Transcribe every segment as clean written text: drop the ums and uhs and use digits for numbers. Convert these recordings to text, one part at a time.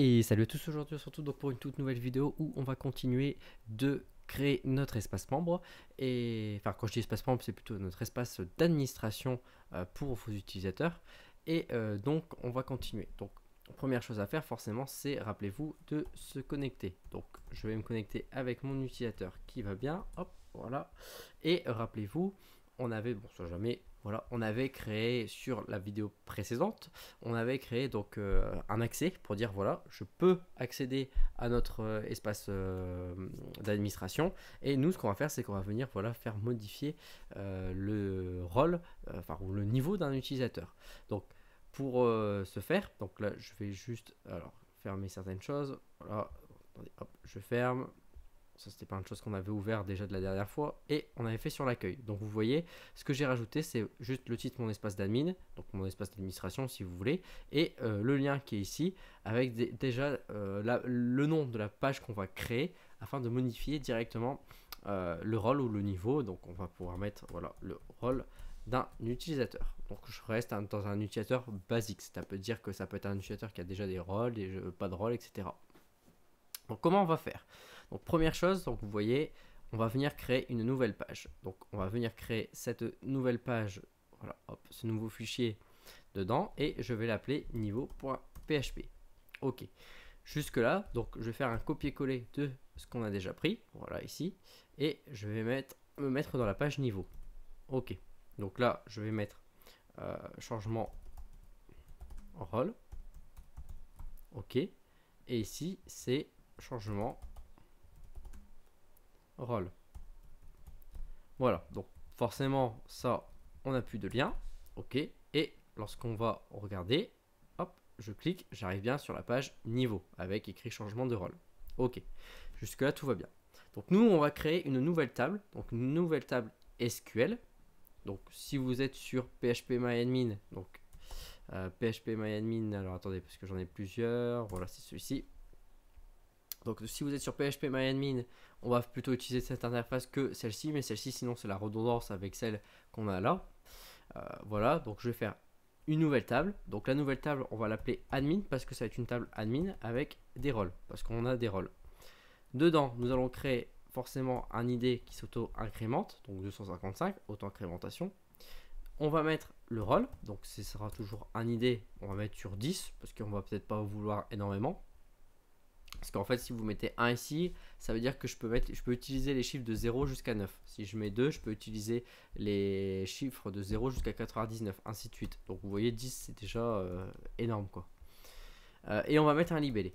Et salut à tous, aujourd'hui on se retrouve donc pour une toute nouvelle vidéo où on va continuer de créer notre espace membre. Et enfin, quand je dis espace membre, c'est plutôt notre espace d'administration pour vos utilisateurs. Et donc on va continuer. Donc première chose à faire forcément, c'est, rappelez-vous, de se connecter. Donc je vais me connecter avec mon utilisateur qui va bien, hop, voilà. Et rappelez-vous, on avait, bon ça jamais, voilà, on avait créé sur la vidéo précédente, on avait créé donc un accès pour dire voilà, je peux accéder à notre espace d'administration. Et nous, ce qu'on va faire, c'est qu'on va venir voilà faire modifier le rôle, enfin ou le niveau d'un utilisateur. Donc pour ce faire, donc là, je vais juste alors fermer certaines choses. Voilà, attendez, hop, je ferme. Ça, c'était plein de choses qu'on avait ouvert déjà de la dernière fois. Et on avait fait sur l'accueil. Donc, vous voyez, ce que j'ai rajouté, c'est juste le titre mon espace d'admin. Donc, mon espace d'administration, si vous voulez. Et le lien qui est ici, avec déjà le nom de la page qu'on va créer, afin de modifier directement le rôle ou le niveau. Donc, on va pouvoir mettre voilà, le rôle d'un utilisateur. Donc, je reste dans un utilisateur basique. Ça peut dire que ça peut être un utilisateur qui a déjà des rôles, pas de rôles, etc. Donc comment on va faire? Donc première chose, donc vous voyez, on va venir créer une nouvelle page. Donc on va venir créer cette nouvelle page, voilà, hop, ce nouveau fichier dedans et je vais l'appeler niveau.php. Ok. Jusque là, donc je vais faire un copier-coller de ce qu'on a déjà pris, voilà ici, et je vais me mettre dans la page niveau. Ok. Donc là, je vais mettre changement rôle. Ok. Et ici, c'est changement rôle. Voilà, donc forcément, ça, on n'a plus de lien. Ok. Et lorsqu'on va regarder, hop, je clique, j'arrive bien sur la page niveau avec écrit changement de rôle. Ok. Jusque-là, tout va bien. Donc nous, on va créer une nouvelle table. Donc une nouvelle table SQL. Donc si vous êtes sur phpMyAdmin, donc phpMyAdmin, alors attendez, parce que j'en ai plusieurs. Voilà, c'est celui-ci. Donc si vous êtes sur phpMyAdmin, on va plutôt utiliser cette interface que celle-ci, mais celle-ci sinon c'est la redondance avec celle qu'on a là. Voilà, donc je vais faire une nouvelle table. Donc la nouvelle table, on va l'appeler admin parce que ça va être une table admin avec des rôles, parce qu'on a des rôles. Dedans, nous allons créer forcément un ID qui s'auto-incrémente, donc 255, auto-incrémentation. On va mettre le rôle, donc ce sera toujours un ID, on va mettre sur 10 parce qu'on va peut-être pas vouloir énormément. Parce qu'en fait, si vous mettez 1 ici, ça veut dire que je peux utiliser les chiffres de 0 jusqu'à 9. Si je mets 2, je peux utiliser les chiffres de 0 jusqu'à 99, ainsi de suite. Donc vous voyez, 10, c'est déjà énorme, quoi. Et on va mettre un libellé.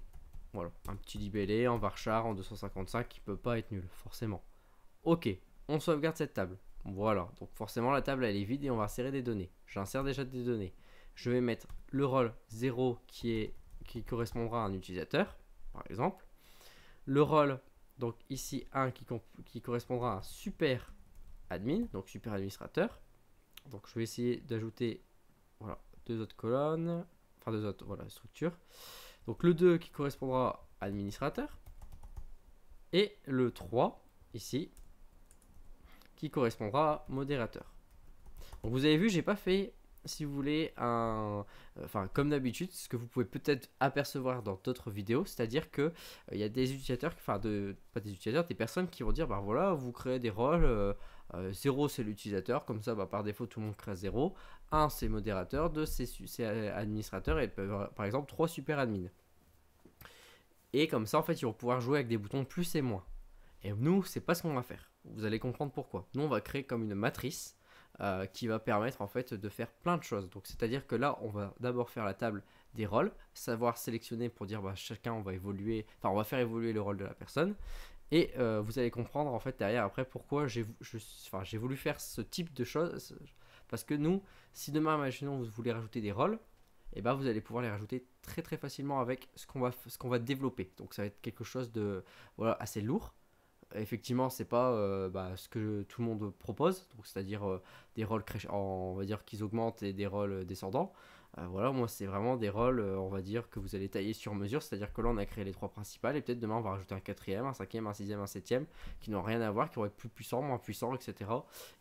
Voilà, un petit libellé en varchar en 255 qui peut pas être nul, forcément. Ok, on sauvegarde cette table. Voilà, donc forcément la table elle est vide et on va insérer des données. J'insère déjà des données. Je vais mettre le rôle 0 qui correspondra à un utilisateur, par exemple. Le rôle, donc ici 1 qui correspondra à un super admin, donc super administrateur. Donc je vais essayer d'ajouter voilà, deux autres colonnes, enfin deux autres voilà, structures. Donc le 2 qui correspondra à administrateur. Et le 3 ici qui correspondra à modérateur. Donc vous avez vu, j'ai pas fait, si vous voulez, enfin comme d'habitude, ce que vous pouvez peut-être apercevoir dans d'autres vidéos, c'est-à-dire que il y a des utilisateurs, enfin pas des utilisateurs, des personnes qui vont dire, bah voilà, vous créez des rôles, 0 c'est l'utilisateur, comme ça, bah, par défaut tout le monde crée 0, 1 c'est modérateur, 2 c'est administrateur, et par exemple 3 super admin. Et comme ça, en fait, ils vont pouvoir jouer avec des boutons plus et moins. Et nous, c'est pas ce qu'on va faire. Vous allez comprendre pourquoi. Nous, on va créer comme une matrice qui va permettre en fait de faire plein de choses. Donc, c'est-à-dire que là, on va d'abord faire la table des rôles, savoir sélectionner pour dire bah, chacun, on va évoluer, enfin, on va faire évoluer le rôle de la personne. Et vous allez comprendre en fait derrière après pourquoi j'ai voulu faire ce type de choses. Parce que nous, si demain, imaginons, vous voulez rajouter des rôles, et ben vous allez pouvoir les rajouter très très facilement avec ce qu'on va développer. Donc ça va être quelque chose de voilà, assez lourd. Effectivement, c'est pas ce que tout le monde propose, donc c'est-à-dire des rôles on va dire qu'ils augmentent et des rôles descendants. Voilà, moi c'est vraiment des rôles, on va dire, que vous allez tailler sur mesure, c'est-à-dire que là on a créé les 3 principales et peut-être demain on va rajouter un quatrième, un cinquième, un sixième, un septième qui n'ont rien à voir, qui vont être plus puissants, moins puissants, etc.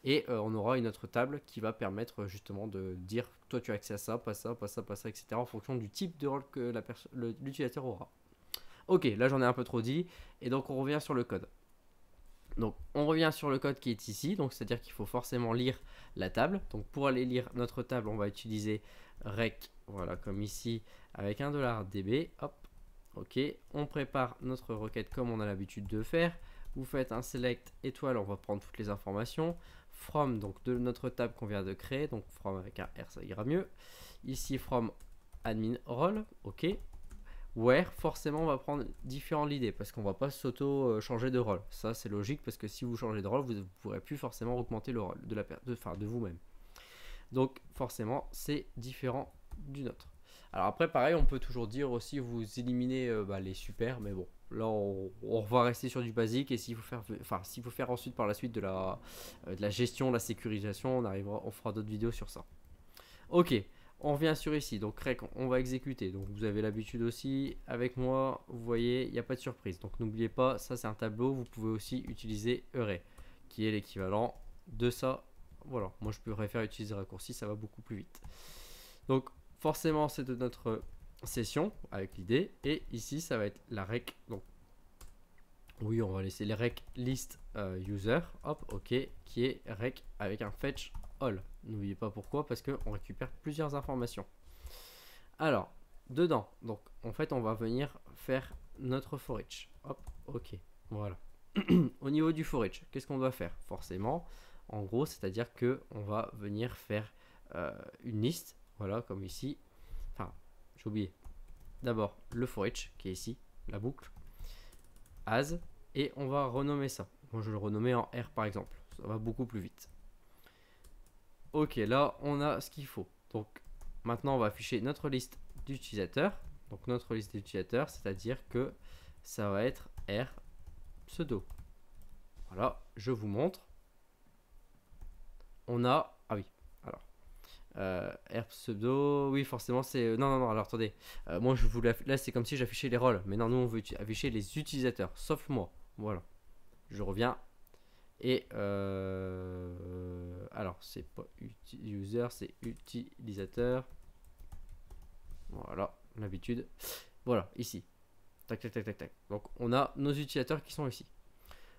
Et on aura une autre table qui va permettre justement de dire toi tu as accès à ça, pas ça, pas ça, pas ça, etc. en fonction du type de rôle que l'utilisateur aura. Ok, là j'en ai un peu trop dit et donc on revient sur le code. Donc on revient sur le code qui est ici, donc c'est-à-dire qu'il faut forcément lire la table. Donc pour aller lire notre table, on va utiliser rec, voilà comme ici, avec un $db, hop, ok. On prépare notre requête comme on a l'habitude de faire. Vous faites un select étoile, on va prendre toutes les informations. From, donc de notre table qu'on vient de créer, donc from avec un R, ça ira mieux. Ici from admin role, ok. Where, forcément, on va prendre différents leaders parce qu'on va pas s'auto-changer de rôle. Ça, c'est logique parce que si vous changez de rôle, vous ne pourrez plus forcément augmenter le rôle de vous-même. Donc, forcément, c'est différent du nôtre. Alors après, pareil, on peut toujours dire aussi, vous éliminez les super, mais bon, là, on va rester sur du basique et s'il faut faire ensuite par la suite de la gestion, de la sécurisation, on fera d'autres vidéos sur ça. Ok. On revient sur ici, donc rec, on va exécuter. Donc vous avez l'habitude aussi avec moi, vous voyez, il n'y a pas de surprise. Donc n'oubliez pas, ça c'est un tableau, vous pouvez aussi utiliser array, qui est l'équivalent de ça. Voilà, moi je préfère utiliser raccourci, ça va beaucoup plus vite. Donc forcément c'est de notre session avec l'idée. Et ici ça va être la rec. Donc oui, on va laisser les rec list user, hop, ok, qui est rec avec un fetch all. N'oubliez pas pourquoi, parce qu'on récupère plusieurs informations. Alors, dedans, donc en fait, on va venir faire notre for each. Hop, ok, voilà. Au niveau du for each, qu'est-ce qu'on doit faire? Forcément, en gros, c'est-à-dire que on va venir faire une liste, voilà, comme ici. Enfin, j'ai oublié. D'abord, le for each qui est ici, la boucle, as, et on va renommer ça. Moi, je vais le renommer en R par exemple. Ça va beaucoup plus vite. Ok, là on a ce qu'il faut. Donc maintenant on va afficher notre liste d'utilisateurs. Donc notre liste d'utilisateurs, c'est-à-dire que ça va être R pseudo. Voilà, je vous montre. On a, ah oui, alors R pseudo, oui forcément c'est, non, alors attendez, moi je voulais, là c'est comme si j'affichais les rôles, mais non, nous on veut afficher les utilisateurs, sauf moi. Voilà, je reviens. Et alors c'est pas user, c'est utilisateur. Voilà, l'habitude. Voilà, ici. Tac, tac, tac, tac, tac. Donc on a nos utilisateurs qui sont ici.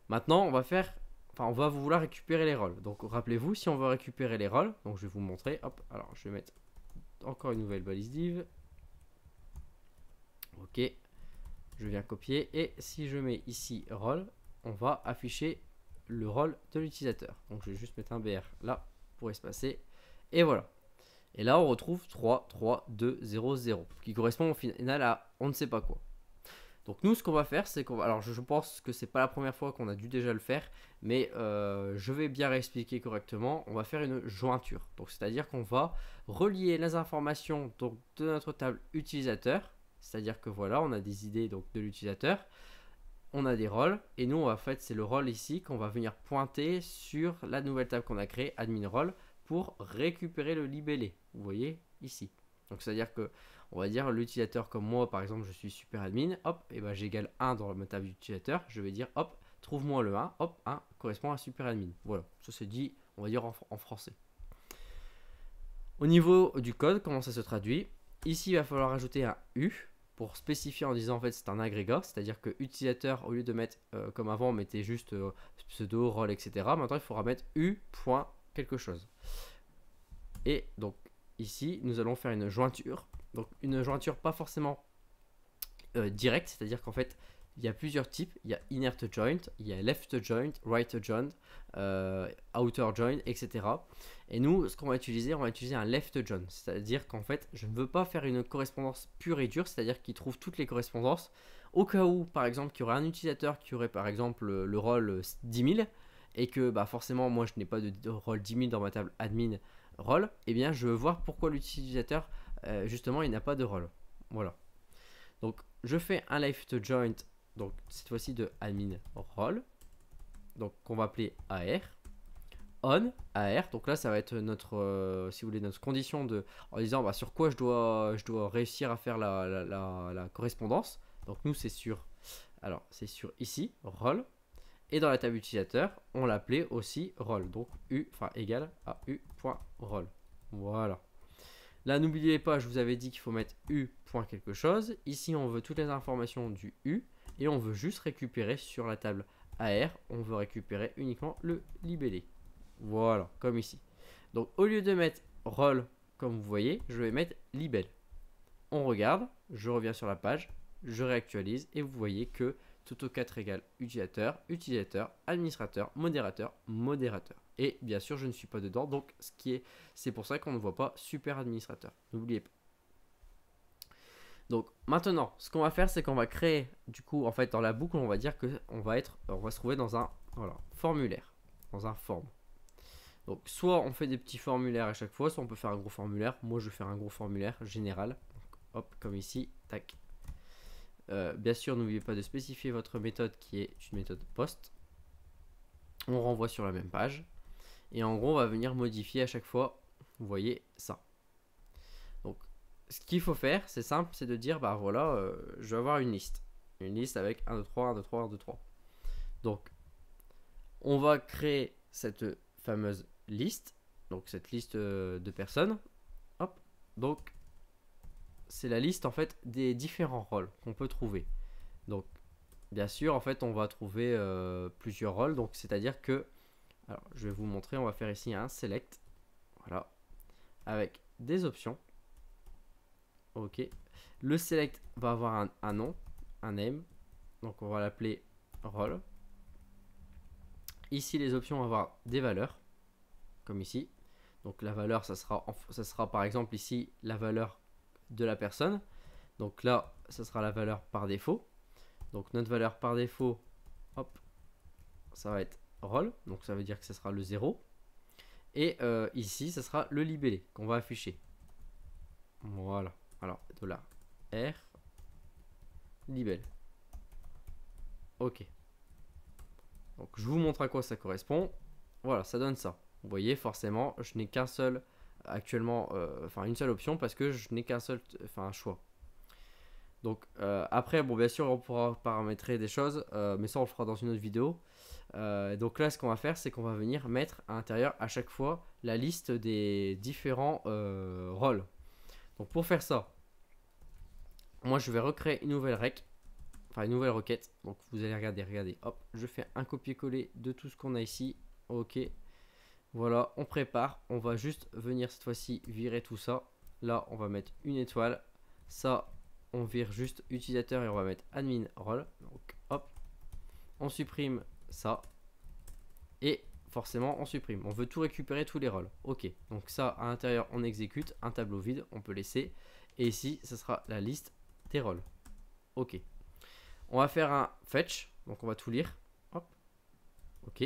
Maintenant, on va vouloir récupérer les rôles. Donc rappelez-vous, si on veut récupérer les rôles, donc je vais vous montrer. Hop, alors je vais mettre encore une nouvelle balise div. Ok, je viens copier. Et si je mets ici rôle, on va afficher le rôle de l'utilisateur. Donc je vais juste mettre un BR là pour espacer. Et voilà. Et là on retrouve 3, 3, 2, 0, 0 qui correspond au final à on ne sait pas quoi. Donc nous ce qu'on va faire c'est qu'on va... Alors je pense que c'est pas la première fois qu'on a dû déjà le faire. Mais je vais bien réexpliquer correctement. On va faire une jointure. Donc c'est à dire qu'on va relier les informations donc, de notre table utilisateur. C'est à dire que voilà on a des idées donc, de l'utilisateur. On a des rôles et nous en fait c'est le rôle ici qu'on va venir pointer sur la nouvelle table qu'on a créée, admin role, pour récupérer le libellé. Vous voyez ici. Donc c'est à dire que on va dire l'utilisateur comme moi par exemple je suis super admin, hop, et ben j'égale 1 dans ma table d'utilisateur, je vais dire hop, trouve-moi le 1, hop, 1 correspond à super admin. Voilà, ça c'est dit on va dire en français. Au niveau du code, comment ça se traduit? Ici il va falloir ajouter un U pour spécifier en disant en fait c'est un agrégat, c'est-à-dire que utilisateur, au lieu de mettre comme avant on mettait juste pseudo, rôle, etc. Maintenant il faudra mettre U point quelque chose. Et donc ici nous allons faire une jointure. Donc une jointure pas forcément directe, c'est-à-dire qu'en fait il y a plusieurs types. Il y a inner joint, il y a left joint, right joint, outer joint, etc. Et nous, ce qu'on va utiliser, on va utiliser un left join. C'est-à-dire qu'en fait, je ne veux pas faire une correspondance pure et dure, c'est-à-dire qu'il trouve toutes les correspondances. Au cas où, par exemple, qu'il y aurait un utilisateur qui aurait, par exemple, le rôle 10 000 et que bah, forcément, moi, je n'ai pas de rôle 10 000 dans ma table admin rôle, eh bien, je veux voir pourquoi l'utilisateur, justement, il n'a pas de rôle. Voilà. Donc, je fais un left join, donc cette fois-ci de admin rôle, donc qu'on va appeler AR. on AR. Donc là, ça va être notre, si vous voulez, notre condition de, en disant bah, sur quoi je dois réussir à faire la correspondance. Donc nous, c'est sur, alors c'est sur ici, rôle. Et dans la table utilisateur, on l'appelait aussi rôle. Donc u, enfin égal à u.rôle. Voilà. Là, n'oubliez pas, je vous avais dit qu'il faut mettre u. quelque chose. Ici, on veut toutes les informations du u. Et on veut juste récupérer sur la table AR, on veut récupérer uniquement le libellé. Voilà, comme ici. Donc, au lieu de mettre rôle, comme vous voyez, je vais mettre libelle. On regarde, je reviens sur la page, je réactualise et vous voyez que tout au 4 égale utilisateur, utilisateur, administrateur, modérateur, modérateur. Et bien sûr, je ne suis pas dedans, donc c'est pour ça qu'on ne voit pas super administrateur. N'oubliez pas. Donc maintenant, ce qu'on va faire, c'est qu'on va créer, du coup, en fait, dans la boucle, on va dire que on va se trouver dans un formulaire, dans un form. Donc soit on fait des petits formulaires à chaque fois, soit on peut faire un gros formulaire. Moi, je vais faire un gros formulaire général. Donc, hop, comme ici, tac. Bien sûr, n'oubliez pas de spécifier votre méthode qui est une méthode post. On renvoie sur la même page. Et en gros, on va venir modifier à chaque fois, vous voyez ça. Donc, ce qu'il faut faire, c'est simple, c'est de dire, bah voilà, je vais avoir une liste. Une liste avec 1, 2, 3, 1, 2, 3, 1, 2, 3. Donc, on va créer cette fameuse liste. Donc, cette liste de personnes. Hop. Donc, c'est la liste, en fait, des différents rôles qu'on peut trouver. Donc, bien sûr, en fait, on va trouver plusieurs rôles. Donc, c'est-à-dire que, alors, je vais vous montrer, on va faire ici un select. Voilà. Avec des options. Ok. Le select va avoir un nom, un name. Donc on va l'appeler role. Ici les options vont avoir des valeurs, comme ici. Donc la valeur, ça sera par exemple ici la valeur de la personne. Donc là, ça sera la valeur par défaut. Donc notre valeur par défaut, hop, ça va être role. Donc ça veut dire que ce sera le 0. Et ici, ça sera le libellé qu'on va afficher. Voilà. Alors, $R libelle. Ok. Donc je vous montre à quoi ça correspond. Voilà, ça donne ça. Vous voyez, forcément, je n'ai qu'un seul actuellement, enfin une seule option parce que je n'ai qu'un seul choix. Donc après, bon, bien sûr, on pourra paramétrer des choses, mais ça on le fera dans une autre vidéo. Donc là, ce qu'on va faire, c'est qu'on va venir mettre à l'intérieur à chaque fois la liste des différents rôles. Donc pour faire ça, moi je vais recréer une nouvelle rec, enfin une nouvelle requête. Donc vous allez regardez, hop, je fais un copier-coller de tout ce qu'on a ici. Ok, voilà, on prépare. On va juste venir cette fois-ci virer tout ça. Là, on va mettre une étoile. Ça, on vire juste utilisateur et on va mettre admin role. Donc hop, on supprime ça. Et forcément, on supprime. On veut tout récupérer, tous les rôles. Ok, donc ça, à l'intérieur, on exécute. Un tableau vide, on peut laisser. Et ici, ce sera la liste des rôles. Ok. On va faire un fetch. Donc on va tout lire. Hop. Ok.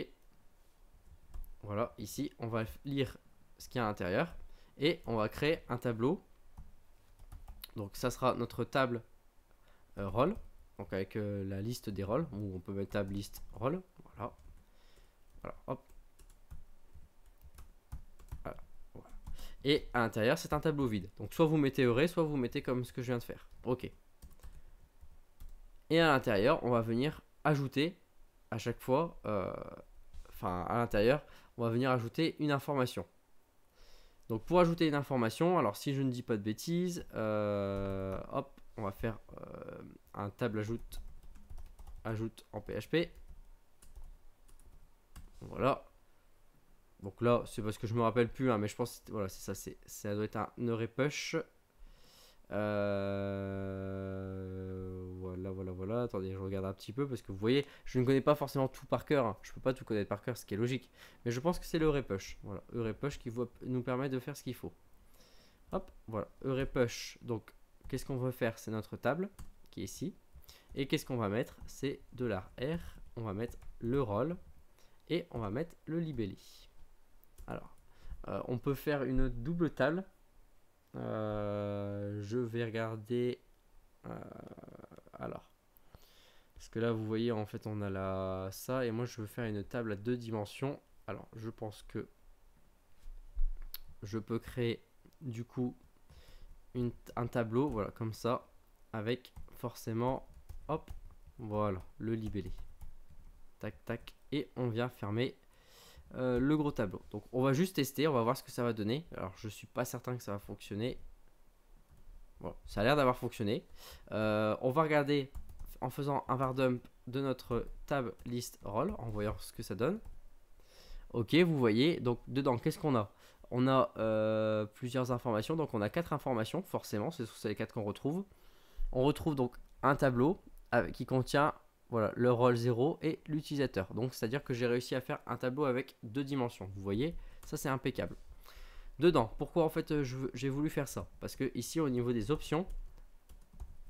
Voilà, ici, on va lire ce qu'il y a à l'intérieur. Et on va créer un tableau. Donc ça sera notre table rôle. Donc avec la liste des rôles. Où on peut mettre table liste rôle. Voilà. Voilà, hop. Voilà. Voilà. Et à l'intérieur, c'est un tableau vide. Donc soit vous mettez heureux, soit vous mettez comme ce que je viens de faire. Ok. Et à l'intérieur, on va venir ajouter à chaque fois, à l'intérieur, on va venir ajouter une information. Donc pour ajouter une information, alors si je ne dis pas de bêtises, hop, on va faire un table ajoute en PHP. Voilà. Donc là, c'est parce que je me rappelle plus, hein, mais je pense que voilà, c'est ça, ça doit être un push. Voilà. Attendez, je regarde un petit peu parce que vous voyez, je ne connais pas forcément tout par cœur. Hein. Je peux pas tout connaître par cœur, ce qui est logique. Mais je pense que c'est le repush. Voilà, repush qui nous permet de faire ce qu'il faut. Hop, voilà, repush. Donc, qu'est-ce qu'on veut faire? C'est notre table qui est ici. Et qu'est-ce qu'on va mettre? C'est $R. On va mettre le rôle et on va mettre le libellé. Alors, on peut faire une double table. Je vais regarder alors parce que là vous voyez en fait on a ça et moi je veux faire une table à 2 dimensions alors je pense que je peux créer du coup un tableau, voilà, comme ça, avec forcément, hop, voilà, le libellé. Tac, tac, et on vient fermer le gros tableau. Donc on va juste tester, on va voir ce que ça va donner. Alors je suis pas certain que ça va fonctionner. Bon, ça a l'air d'avoir fonctionné. On va regarder en faisant un var dump de notre tab list roll, en voyant ce que ça donne. Ok, vous voyez, donc dedans, qu'est-ce qu'on a? On a plusieurs informations, donc on a 4 informations, forcément, c'est les 4 qu'on retrouve. On retrouve donc un tableau qui contient voilà, le rôle 0 et l'utilisateur. Donc c'est à dire que j'ai réussi à faire un tableau avec 2 dimensions. Vous voyez, ça c'est impeccable. Dedans, pourquoi en fait j'ai voulu faire ça? Parce que ici au niveau des options,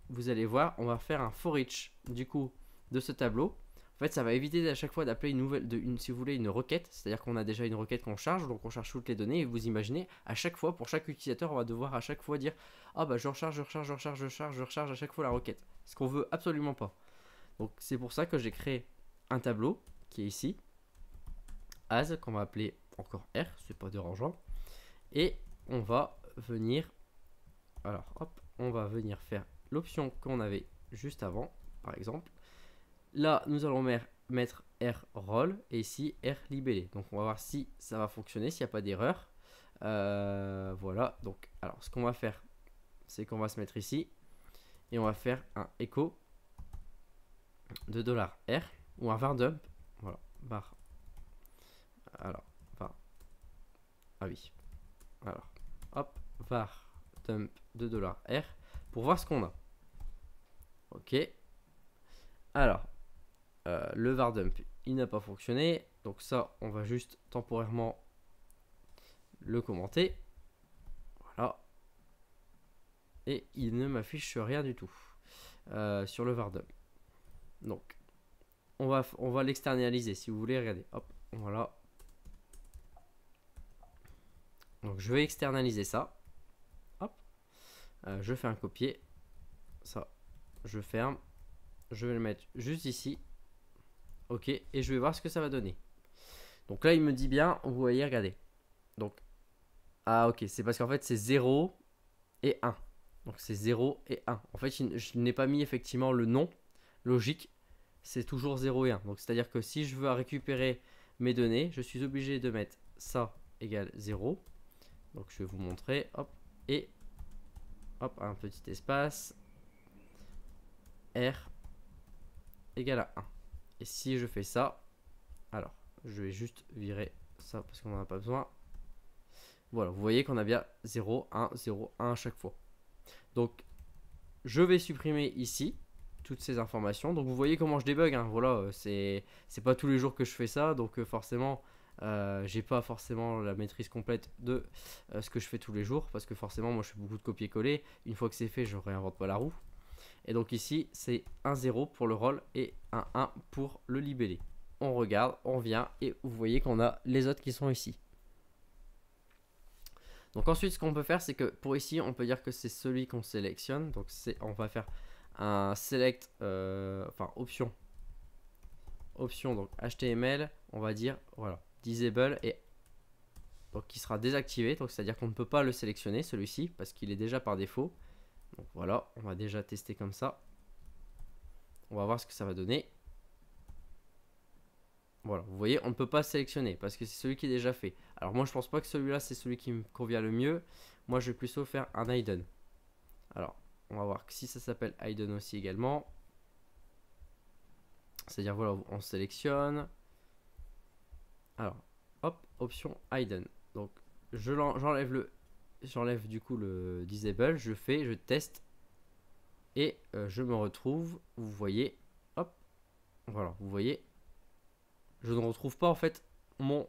vous allez voir, on va faire un for each du coup de ce tableau. En fait, ça va éviter à chaque fois d'appeler une nouvelle, si vous voulez, une requête. C'est-à-dire qu'on a déjà une requête qu'on charge, donc on charge toutes les données. Et vous imaginez, à chaque fois, pour chaque utilisateur, on va devoir à chaque fois dire ah bah je recharge à chaque fois la requête. Ce qu'on veut absolument pas. Donc c'est pour ça que j'ai créé un tableau qui est ici, as, qu'on va appeler encore R, c'est pas dérangeant. Et on va venir, alors hop, on va venir faire l'option qu'on avait juste avant, par exemple. Là, nous allons mettre R roll et ici R libellé. Donc, on va voir si ça va fonctionner, s'il n'y a pas d'erreur. Voilà. Donc, alors, ce qu'on va faire, c'est qu'on va se mettre ici et on va faire un echo de $R ou un var dump. Voilà, var. Alors, var. Ah oui. Alors, hop, var dump de $R pour voir ce qu'on a. Ok. Alors, le var dump il n'a pas fonctionné, donc ça on va juste temporairement le commenter, voilà, et il ne m'affiche rien du tout sur le var dump. Donc on va l'externaliser si vous voulez. Regardez, hop, voilà, donc je vais externaliser ça, hop, je fais un copier, ça je ferme, je vais le mettre juste ici. Ok, et je vais voir ce que ça va donner. Donc là, il me dit bien, vous voyez, regardez. Donc, ah ok, c'est parce qu'en fait, c'est 0 et 1. Donc c'est 0 et 1. En fait, je n'ai pas mis effectivement le nom logique. C'est toujours 0 et 1. Donc c'est-à-dire que si je veux récupérer mes données, je suis obligé de mettre ça égale 0. Donc je vais vous montrer, hop, et hop, un petit espace, R égale à 1. Et si je fais ça, alors, je vais juste virer ça parce qu'on n'en a pas besoin. Voilà, vous voyez qu'on a bien 0, 1, 0, 1 à chaque fois. Donc, je vais supprimer ici toutes ces informations. Donc, vous voyez comment je débug. Hein. Voilà, c'est pas tous les jours que je fais ça. Donc, forcément, j'ai pas forcément la maîtrise complète de ce que je fais tous les jours. Parce que forcément, moi, je fais beaucoup de copier-coller. Une fois que c'est fait, je réinvente pas la roue. Et donc ici, c'est un 0 pour le roll et un 1 pour le libellé. On regarde, on vient et vous voyez qu'on a les autres qui sont ici. Donc ensuite, ce qu'on peut faire, c'est que pour ici, on peut dire que c'est celui qu'on sélectionne. Donc on va faire un select, enfin option, donc HTML, on va dire, voilà, disable, et donc qui sera désactivé. Donc c'est-à-dire qu'on ne peut pas le sélectionner, celui-ci, parce qu'il est déjà par défaut. Donc voilà, on va déjà tester comme ça. On va voir ce que ça va donner. Voilà, vous voyez, on ne peut pas sélectionner parce que c'est celui qui est déjà fait. Alors moi, je pense pas que celui-là, c'est celui qui me convient le mieux. Moi, je vais plutôt faire un hidden. Alors, on va voir que si ça s'appelle hidden aussi également. C'est-à-dire, voilà, on sélectionne. Alors, hop, option hidden. Donc, j'enlève du coup le disable. Je teste. Et je me retrouve, vous voyez, hop, voilà, vous voyez. Je ne retrouve pas en fait mon...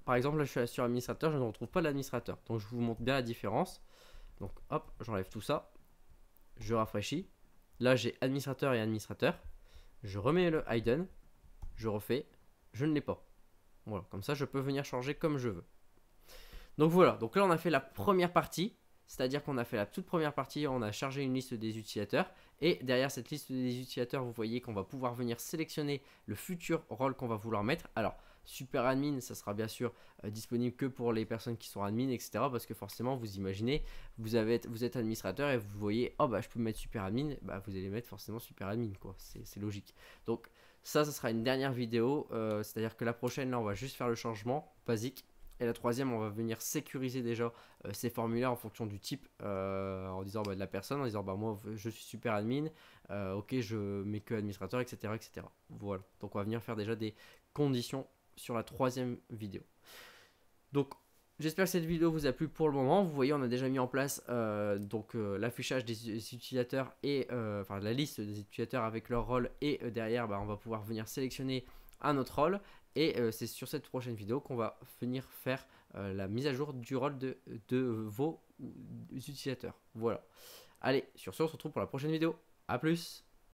Par exemple, là je suis sur administrateur, je ne retrouve pas l'administrateur. Donc je vous montre bien la différence. Donc hop, j'enlève tout ça. Je rafraîchis. Là j'ai administrateur et administrateur. Je remets le hidden. Je refais. Je ne l'ai pas. Voilà, comme ça je peux venir changer comme je veux. Donc voilà, donc là on a fait la première partie. C'est-à-dire qu'on a fait la toute première partie, on a chargé une liste des utilisateurs. Et derrière cette liste des utilisateurs, vous voyez qu'on va pouvoir venir sélectionner le futur rôle qu'on va vouloir mettre. Alors, super admin, ça sera bien sûr disponible que pour les personnes qui sont admin, etc. Parce que forcément, vous imaginez, vous êtes administrateur et vous voyez, oh bah je peux mettre super admin, bah vous allez mettre forcément super admin, quoi. C'est logique. Donc ça sera une dernière vidéo, c'est-à-dire que la prochaine, là, on va juste faire le changement basique. Et la troisième, on va venir sécuriser déjà ces formulaires en fonction du type, en disant de la personne, en disant moi je suis super admin, ok je mets que administrateur, etc., etc. Voilà, donc on va venir faire déjà des conditions sur la troisième vidéo. Donc j'espère que cette vidéo vous a plu pour le moment. Vous voyez, on a déjà mis en place l'affichage des utilisateurs et enfin la liste des utilisateurs avec leur rôle, et derrière on va pouvoir venir sélectionner un autre rôle. Et c'est sur cette prochaine vidéo qu'on va venir faire la mise à jour du rôle de vos utilisateurs. Voilà. Allez, sur ce, on se retrouve pour la prochaine vidéo. A plus!